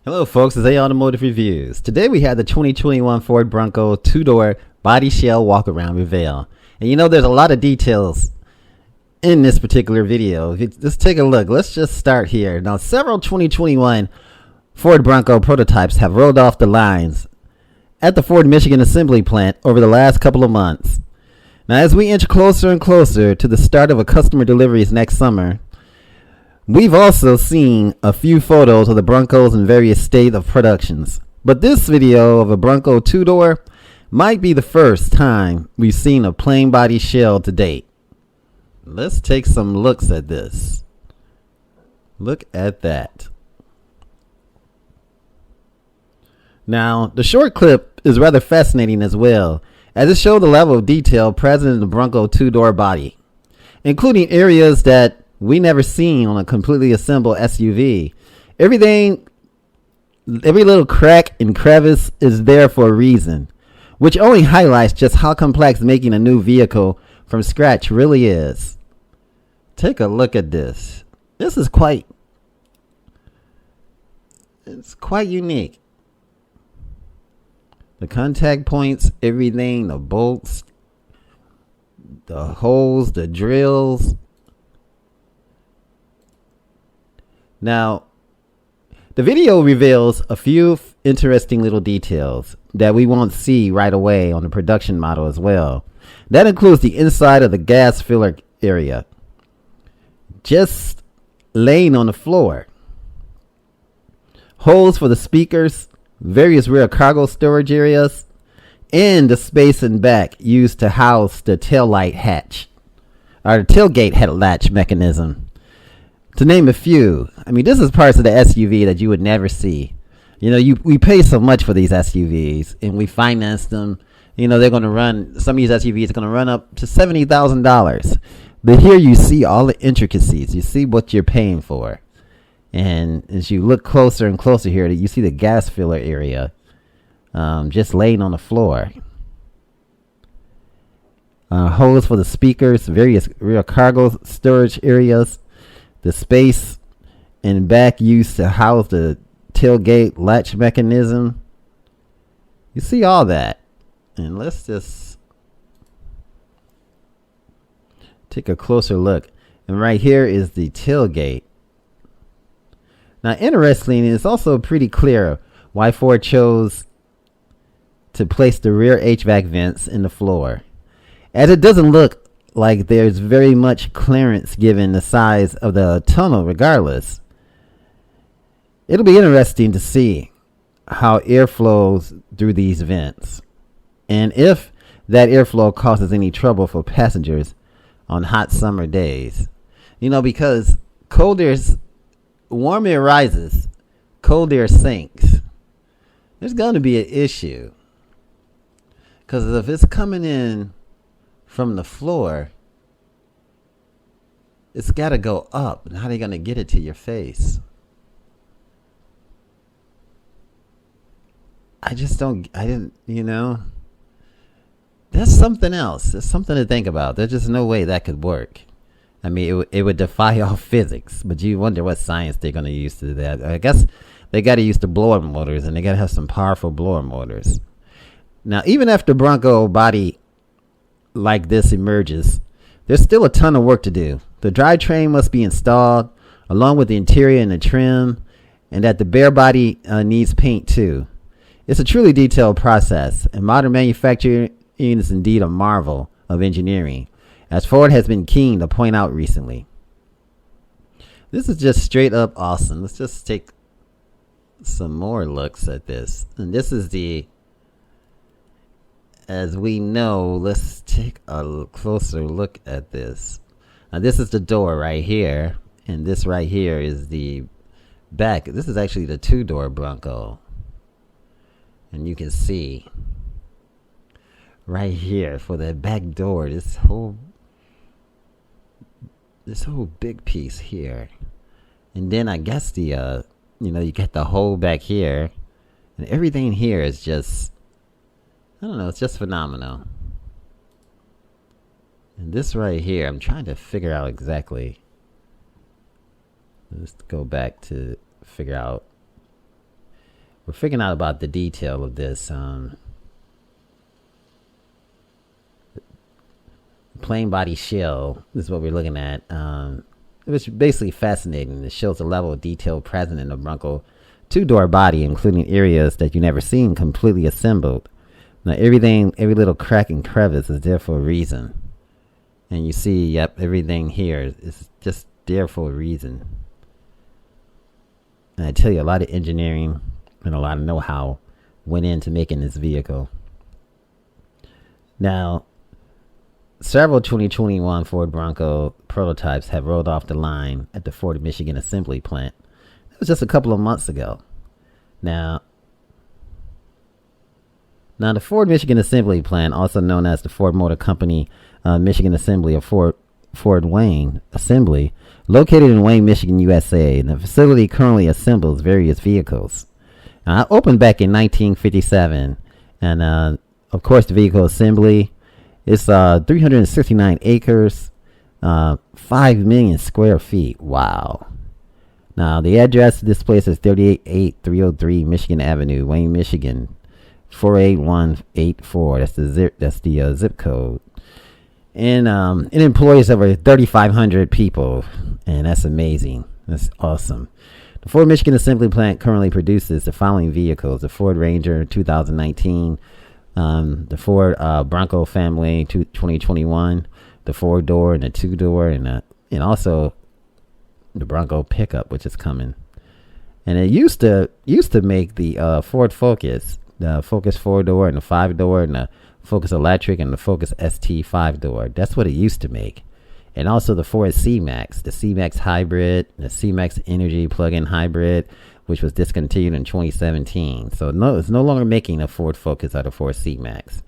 Hello folks, it's A Automotive Reviews. Today we have the 2021 Ford Bronco two-door body shell walk-around reveal. And you know there's a lot of details in this particular video. Let's take a look. Let's just start here. Now several 2021 Ford Bronco prototypes have rolled off the lines at the Ford Michigan assembly plant over the last couple of months. Now as we inch closer and closer to the start of a customer deliveries next summer, we've also seen a few photos of the Broncos in various state of productions. But this video of a Bronco two-door might be the first time we've seen a plain body shell to date. Let's take some looks at this. Look at that. Now, the short clip is rather fascinating as well, as it shows the level of detail present in the Bronco two-door body, including areas that we never seen on a completely assembled SUV. Every little crack and crevice is there for a reason, which only highlights just how complex making a new vehicle from scratch really is. Take a look at this. This is quite unique. The contact points, everything, the bolts, the holes, the drills. Now, the video reveals a few interesting little details that we won't see right away on the production model as well. That includes the inside of the gas filler area, just laying on the floor. Holes for the speakers, various rear cargo storage areas, and the space in back used to house the taillight hatch, or the tailgate head latch mechanism. To name a few. I mean, this is parts of the SUV that you would never see. You know, we pay so much for these SUVs, and we finance them. You know, they're going to run, some of these SUVs are going to run up to $70,000. But here you see all the intricacies. You see what you're paying for. And as you look closer and closer here, you see the gas filler area just laying on the floor. Holes for the speakers, various rear cargo storage areas. The space in back used to house the tailgate latch mechanism. You see all that. And let's just take a closer look. And right here is the tailgate. Now, interestingly, it's also pretty clear why Ford chose to place the rear HVAC vents in the floor, as it doesn't look like there's very much clearance given the size of the tunnel regardless. It'll be interesting to see how air flows through these vents, and if that airflow causes any trouble for passengers on hot summer days. You know, because warm air rises, cold air sinks. There's going to be an issue, because if it's coming in from the floor, it's got to go up. And how are they going to get it to your face? That's something else. There's something to think about. There's just no way that could work. I mean, it would defy all physics, but you wonder what science they're going to use to do that. I guess they got to use the blower motors, and they got to have some powerful blower motors. Now, even after Bronco body like this emerges, there's still a ton of work to do. The drivetrain must be installed, along with the interior and the trim, and that the bare body needs paint too. It's a truly detailed process, and modern manufacturing is indeed a marvel of engineering, as Ford has been keen to point out recently. This is just straight up awesome. Let's just take some more looks at this. And this is as we know, let's take a closer look at this. Now, this is the door right here, and this right here is the back. This is actually the two-door Bronco. And you can see right here for the back door, this whole big piece here. And then I guess you get the hole back here, and everything here is just, I don't know, it's just phenomenal. And this right here, I'm trying to figure out exactly. Let's go back to figure out we're figuring out about the detail of this. Plain body shell is what we're looking at. It was basically fascinating. It shows the level of detail present in the Bronco two-door body, including areas that you never seen completely assembled. Now every little crack and crevice is there for a reason. And you see, yep, everything here is just there for a reason. And I tell you, a lot of engineering and a lot of know-how went into making this vehicle. Now, several 2021 Ford Bronco prototypes have rolled off the line at the Ford Michigan assembly plant. It was just a couple of months ago. Now the Ford Michigan assembly plant, also known as the Ford Motor Company Michigan Assembly or Ford Wayne Assembly, located in Wayne, Michigan, USA. And the facility currently assembles various vehicles. Now, I opened back in 1957, and of course the vehicle assembly. It's 369 acres, 5 million square feet. Wow. Now, the address of this place is 38303 Michigan Avenue, Wayne, Michigan, 48184. That's the zip code. And it employs over 3,500 people, and that's amazing. That's awesome. The Ford Michigan Assembly Plant currently produces the following vehicles: the Ford Ranger 2019, the Ford Bronco family 2021, the 4-door and the 2-door, and also the Bronco pickup, which is coming. And it used to make the Ford Focus, the Focus 4-door and the 5-door, and the Focus Electric and the Focus ST 5-door. That's what it used to make. And also the Ford C-Max, the C-Max Hybrid, the C-Max Energy plug-in hybrid, which was discontinued in 2017. So it's no longer making a Ford Focus or the Ford C-Max.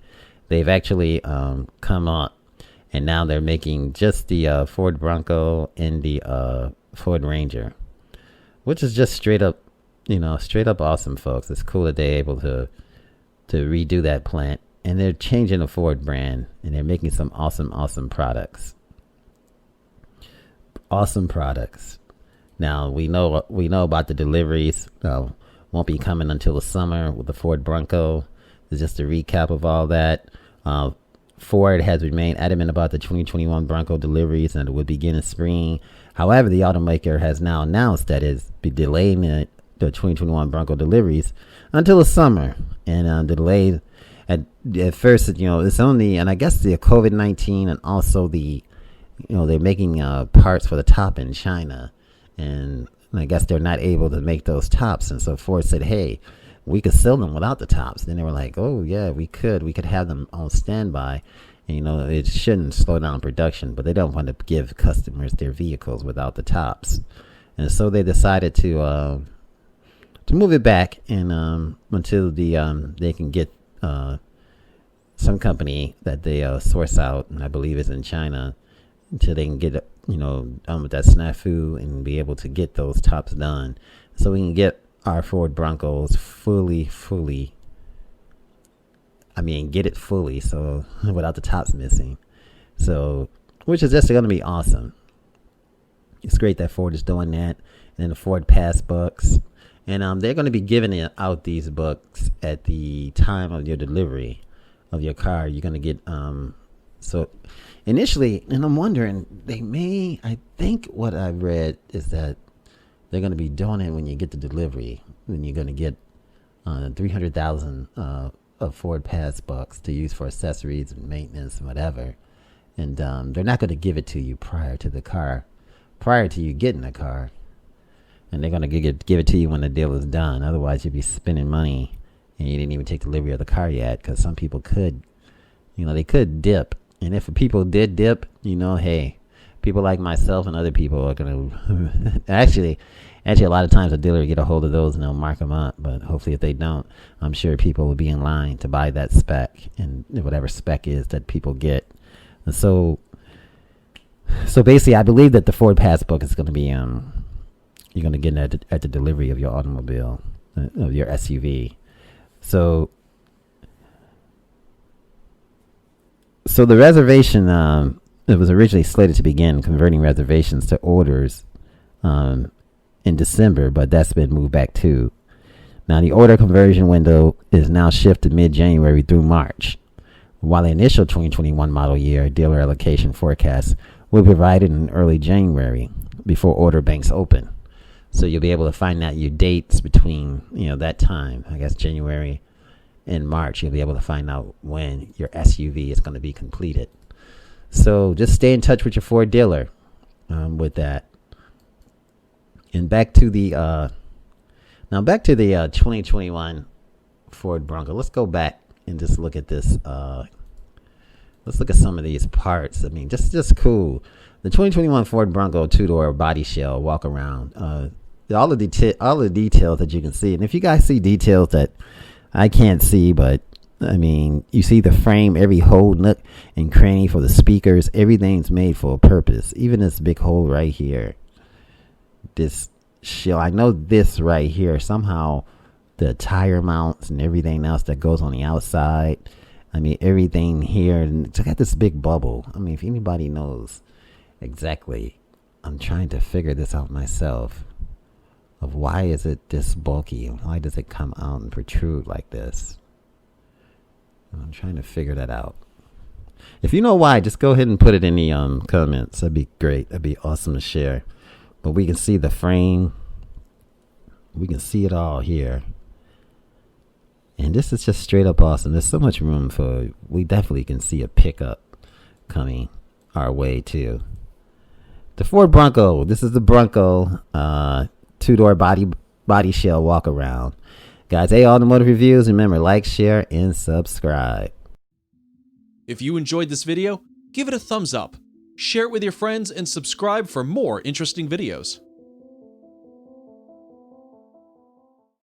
They've actually come up, and now they're making just the Ford Bronco and the Ford Ranger, which is just straight up awesome, folks. It's cool that they're able to redo that plant, and they're changing the Ford brand, and they're making some awesome products. Awesome products. Now we know about the deliveries. Won't be coming until the summer with the Ford Bronco. It's just a recap of all that. Ford has remained adamant about the 2021 Bronco deliveries, and it would begin in spring. However, the automaker has now announced that it's be delaying the 2021 Bronco deliveries until the summer. And the delay at first, it's only, and I guess the COVID-19 and also they're making parts for the top in China, and I guess they're not able to make those tops. And so Ford said, hey, we could sell them without the tops. Then they were like, oh yeah, we could have them on standby. And, it shouldn't slow down production, but they don't want to give customers their vehicles without the tops. And so they decided to move it back and until they can get some company that they source out, and I believe it's in China, until they can get done with that snafu and be able to get those tops done, so we can get our Ford Broncos fully, get it fully, so without the tops missing. So, which is just going to be awesome. It's great that Ford is doing that. And then the Ford Pass books, and they're going to be giving out these books at the time of your delivery of your car. You're going to get so initially, and I'm wondering, I think what I read is that they're going to be doing it when you get the delivery, when you're going to get 300,000 of Ford Pass bucks to use for accessories and maintenance and whatever. And they're not going to give it to you prior to you getting the car. And they're going to give it to you when the deal is done. Otherwise, you'd be spending money and you didn't even take delivery of the car yet, because some people could, they could dip. And if people did dip, hey, people like myself and other people are going to actually a lot of times a dealer will get a hold of those and they'll mark them up. But hopefully if they don't, I'm sure people will be in line to buy that spec, and whatever spec is that people get. And so basically, I believe that the Ford Pass book is going to be you're going to get it at the delivery of your automobile, of your SUV. So the reservation, it was originally slated to begin converting reservations to orders in December, but that's been moved back too. Now, the order conversion window is now shifted mid-January through March, while the initial 2021 model year dealer allocation forecast will be provided in early January before order banks open. So you'll be able to find out your dates between, that time, I guess January and March. You'll be able to find out when your SUV is going to be completed. So just stay in touch with your Ford dealer with that. And back to the 2021 Ford Bronco. Let's go back and just look at this. Let's look at some of these parts. I mean, just cool. The 2021 Ford Bronco two-door body shell walk around. All the details that you can see. And if you guys see details that I can't see, but I mean, you see the frame, every hole, nook, and cranny for the speakers. Everything's made for a purpose. Even this big hole right here. This shell. I know this right here. Somehow the tire mounts and everything else that goes on the outside. I mean, everything here. And it's got this big bubble. I mean, if anybody knows exactly, I'm trying to figure this out myself. Of why is it this bulky? Why does it come out and protrude like this? I'm trying to figure that out. If you know why, just go ahead and put it in the comments. That'd be great. That'd be awesome to share. But we can see the frame. We can see it all here. And this is just straight up awesome. There's so much room for, we definitely can see a pickup coming our way too. The Ford Bronco. This is the Bronco two-door body shell walk around. Guys, hey, automotive reviews. Remember, like, share, and subscribe. If you enjoyed this video, give it a thumbs up, share it with your friends, and subscribe for more interesting videos.